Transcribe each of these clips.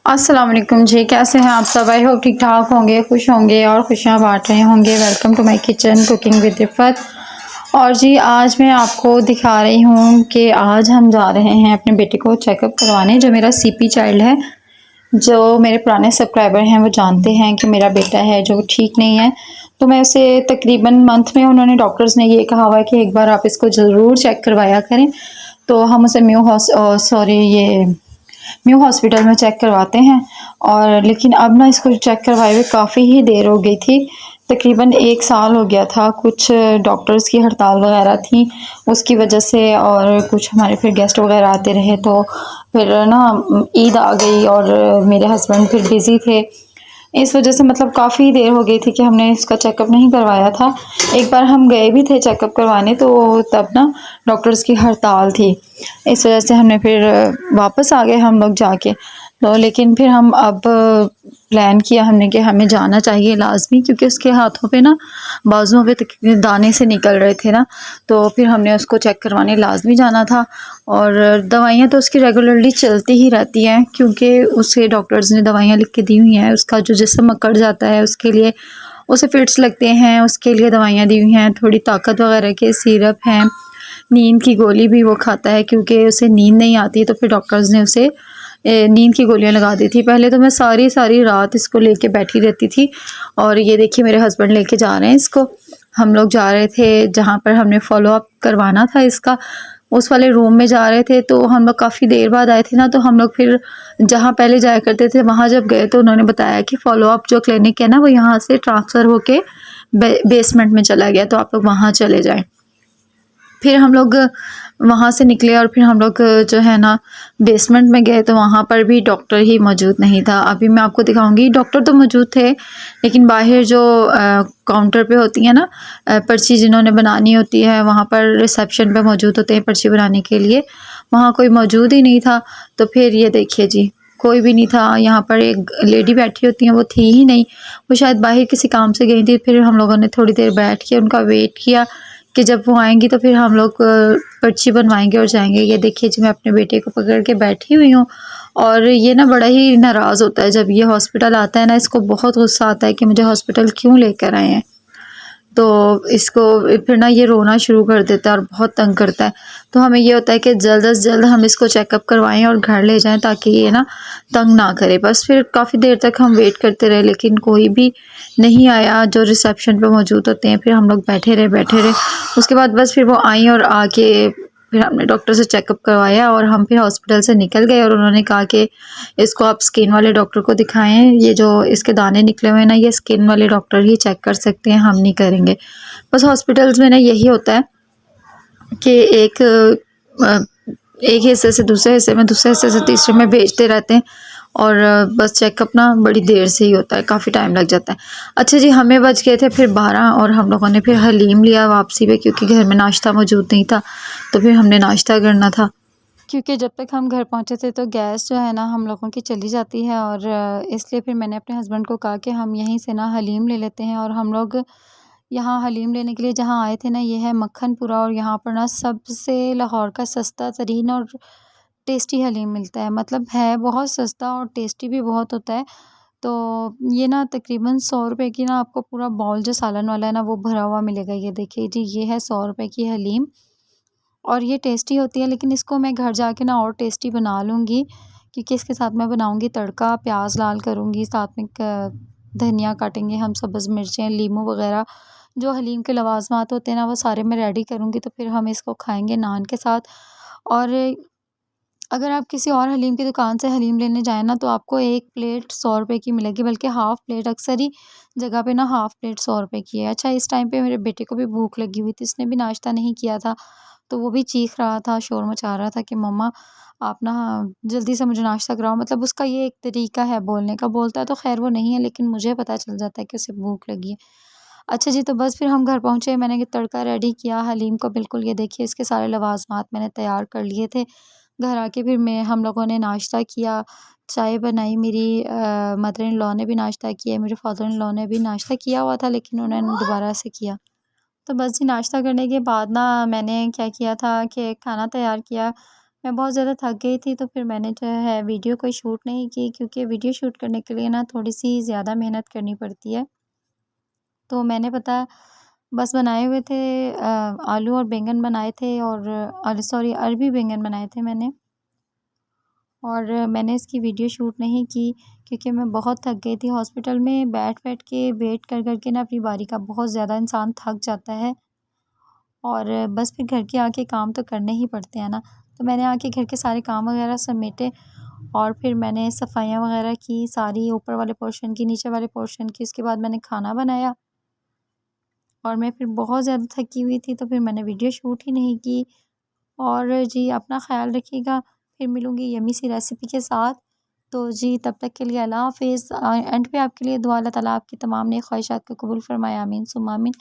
अस्सलाम वालेकुम जी, कैसे हैं आप सब? आई होप ठीक ठाक होंगे, खुश होंगे और खुशियाँ बांट रहे होंगे। Welcome to my kitchen cooking with Iffat. और जी आज मैं आपको दिखा रही हूँ कि आज हम जा रहे हैं अपने बेटे को चेकअप करवाने। जो मेरा सीपी चाइल्ड है, जो मेरे पुराने सब्सक्राइबर हैं वो जानते हैं कि मेरा बेटा है जो ठीक नहीं है। तो मैं उसे तकरीबन मंथ में उन्होंने डॉक्टर्स ने ये कहा हुआ है कि एक बार आप इसको ज़रूर चेक करवाया करें। तो हम उसे न्यू हॉस्पिटल में चेक करवाते हैं। और लेकिन अब ना इसको चेक करवाए हुए काफ़ी ही देर हो गई थी, तकरीबन 1 साल हो गया था। कुछ डॉक्टर्स की हड़ताल वगैरह थी उसकी वजह से, और कुछ हमारे फिर गेस्ट वगैरह आते रहे, तो फिर ना ईद आ गई और मेरे हस्बैंड फिर बिज़ी थे। इस वजह से मतलब काफ़ी देर हो गई थी कि हमने इसका चेकअप नहीं करवाया था। एक बार हम गए भी थे चेकअप करवाने, तो तब ना डॉक्टर्स की हड़ताल थी। इस वजह से हमने फिर वापस आ गए हम लोग जाके। तो लेकिन फिर हम अब प्लान किया हमने कि हमें जाना चाहिए लाज़मी, क्योंकि उसके हाथों पे ना बाजुओं पे दाने से निकल रहे थे ना, तो फिर हमने उसको चेक करवाने लाज़मी जाना था। और दवाइयाँ तो उसकी रेगुलरली चलती ही रहती हैं, क्योंकि उसे डॉक्टर्स ने दवाइयाँ लिख के दी हुई हैं। उसका जो जिस्म अकड़ जाता है उसके लिए, उसे फिट्स लगते हैं उसके लिए दवाइयाँ दी हुई हैं। थोड़ी ताकत वगैरह के सिरप हैं, नींद की गोली भी वो खाता है, क्योंकि उसे नींद नहीं आती, तो फिर डॉक्टर्स ने उसे नींद की गोलियां लगा दी थी। पहले तो मैं सारी सारी रात इसको लेके बैठी रहती थी। और ये देखिए मेरे हस्बैंड लेके जा रहे हैं इसको। हम लोग जा रहे थे जहाँ पर हमने फॉलो अप करवाना था इसका, उस वाले रूम में जा रहे थे। तो हम लोग काफ़ी देर बाद आए थे ना, तो हम लोग फिर जहाँ पहले जाया करते थे वहाँ जब गए तो उन्होंने बताया कि फॉलो अप जो क्लिनिक है ना वो यहाँ से ट्रांसफ़र होके बेसमेंट में चला गया, तो आप लोग वहाँ चले जाएं। फिर हम लोग वहाँ से निकले और फिर हम लोग जो है ना बेसमेंट में गए, तो वहाँ पर भी डॉक्टर ही मौजूद नहीं था। अभी मैं आपको दिखाऊंगी, डॉक्टर तो मौजूद थे लेकिन बाहर जो काउंटर पे होती है ना पर्ची जिन्होंने बनानी होती है, वहाँ पर रिसेप्शन पे मौजूद होते हैं पर्ची बनाने के लिए, वहाँ कोई मौजूद ही नहीं था। तो फिर ये देखिए जी, कोई भी नहीं था। यहाँ पर एक लेडी बैठी होती हैं, वो थी ही नहीं, वो शायद बाहर किसी काम से गई थी। फिर हम लोगों ने थोड़ी देर बैठ के उनका वेट किया कि जब वो आएंगी तो फिर हम लोग पर्ची बनवाएंगे और जाएंगे। ये देखिए जी, मैं अपने बेटे को पकड़ के बैठी हुई हूँ। और ये ना बड़ा ही नाराज़ होता है जब ये हॉस्पिटल आता है ना, इसको बहुत गुस्सा आता है कि मुझे हॉस्पिटल क्यों लेकर आए हैं। तो इसको फिर ना ये रोना शुरू कर देता है और बहुत तंग करता है। तो हमें ये होता है कि जल्द से जल्द हम इसको चेकअप करवाएं और घर ले जाएं, ताकि ये ना तंग ना करे। बस फिर काफ़ी देर तक हम वेट करते रहे लेकिन कोई भी नहीं आया जो रिसेप्शन पे मौजूद होते हैं। फिर हम लोग बैठे रहे। उसके बाद बस फिर वो आई और आके फिर हमने डॉक्टर से चेकअप करवाया और हम फिर हॉस्पिटल से निकल गए। और उन्होंने कहा कि इसको आप स्किन वाले डॉक्टर को दिखाएं, ये जो इसके दाने निकले हुए हैं ना, ये स्किन वाले डॉक्टर ही चेक कर सकते हैं, हम नहीं करेंगे। बस हॉस्पिटल्स में ना यही होता है कि अ, एक हिस्से से दूसरे हिस्से में, दूसरे हिस्से से तीसरे में भेजते रहते हैं। और बस चेकअप ना बड़ी देर से ही होता है, काफ़ी टाइम लग जाता है। अच्छा जी, हमें बज गए थे फिर 12 और हम लोगों ने फिर हलीम लिया वापसी पे, क्योंकि घर में नाश्ता मौजूद नहीं था। तो फिर हमने नाश्ता करना था, क्योंकि जब तक हम घर पहुंचे थे तो गैस जो है ना हम लोगों की चली जाती है। और इसलिए फिर मैंने अपने हस्बैंड को कहा कि हम यहीं से ना हलीम ले लेते हैं। और हम लोग यहाँ हलीम लेने के लिए जहाँ आए थे ना, ये है मक्खनपुरा, और यहाँ पर ना सबसे लाहौर का सस्ता तरीन और टेस्टी हलीम मिलता है। मतलब है बहुत सस्ता और टेस्टी भी बहुत होता है। तो ये ना तकरीबन 100 रुपए की ना आपको पूरा बाउल जो सालन वाला है ना वो भरा हुआ मिलेगा। ये देखिए जी, ये है 100 रुपए की हलीम और ये टेस्टी होती है। लेकिन इसको मैं घर जाके ना और टेस्टी बना लूँगी, क्योंकि इसके साथ मैं बनाऊँगी तड़का, प्याज लाल करूँगी, साथ में धनिया काटेंगे हम, सब्ज़ मिर्चें, लीमू वगैरह जो हलीम के लवाज़मात होते हैं ना वो सारे मैं रेडी करूँगी। तो फिर हम इसको खाएँगे नान के साथ। और अगर आप किसी और हलीम की दुकान से हलीम लेने जाएँ ना, तो आपको 1 प्लेट 100 रुपए की मिलेगी, बल्कि हाफ़ प्लेट अक्सर ही जगह पे ना हाफ़ प्लेट 100 रुपए की है। अच्छा, इस टाइम पे मेरे बेटे को भी भूख लगी हुई थी, उसने भी नाश्ता नहीं किया था, तो वो भी चीख रहा था, शोर मचा रहा था कि मम्मा आप ना जल्दी से मुझे नाश्ता कराओ। मतलब उसका ये एक तरीका है बोलने का, बोलता तो ख़ैर वो नहीं है, लेकिन मुझे पता चल जाता है कि उसे भूख लगी है। अच्छा जी, तो बस फिर हम घर पहुँचे, मैंने ये तड़का रेडी किया हलीम को, बिल्कुल ये देखिए इसके सारे लवाज़मात मैंने तैयार कर लिए थे। घर आके फिर मैं हम लोगों ने नाश्ता किया, चाय बनाई, मेरी मदर इन लॉ ने भी नाश्ता किया, मेरे फादर इन लॉ ने भी नाश्ता किया हुआ था लेकिन उन्होंने दोबारा से किया। तो बस जी, नाश्ता करने के बाद ना मैंने क्या किया था कि खाना तैयार किया। मैं बहुत ज़्यादा थक गई थी, तो फिर मैंने जो है वीडियो कोई शूट नहीं की, क्योंकि वीडियो शूट करने के लिए ना थोड़ी-सी ज़्यादा मेहनत करनी पड़ती है। तो मैंने बस बनाए हुए थे आलू और बैंगन बनाए थे, और सॉरी, अरबी बैंगन बनाए थे मैंने। और मैंने इसकी वीडियो शूट नहीं की, क्योंकि मैं बहुत थक गई थी। हॉस्पिटल में बैठ-बैठ के वेट कर के ना अपनी बारी का बहुत ज़्यादा इंसान थक जाता है, और बस फिर घर के आके काम तो करने ही पड़ते हैं ना। तो मैंने आके घर के सारे काम वगैरह समेटे, और फिर मैंने सफाइयाँ वगैरह की सारी, ऊपर वाले पोर्शन की, नीचे वाले पोर्शन की। उसके बाद मैंने खाना बनाया, और मैं फिर बहुत ज़्यादा थकी हुई थी, तो फिर मैंने वीडियो शूट ही नहीं की। और जी, अपना ख़्याल रखिएगा। फिर मिलूँगी यम्मी सी रेसिपी के साथ। तो जी, तब तक के लिए अल्लाह हाफ़िज़। एंड पे आपके लिए दुआ, अल्लाह ताला आपकी तमाम नेक ख़्वाहिशात को कबूल फ़रमाए, आमीन सुम्मा आमीन।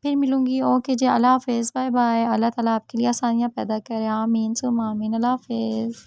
फिर मिलूँगी, ओके जी, अल्लाह हाफ़िज़, बाय बाय। अल्लाह ताला आपके लिए आसानियाँ पैदा करे, आमीन सुम्मा आमीन। अल्लाह हाफ़िज़।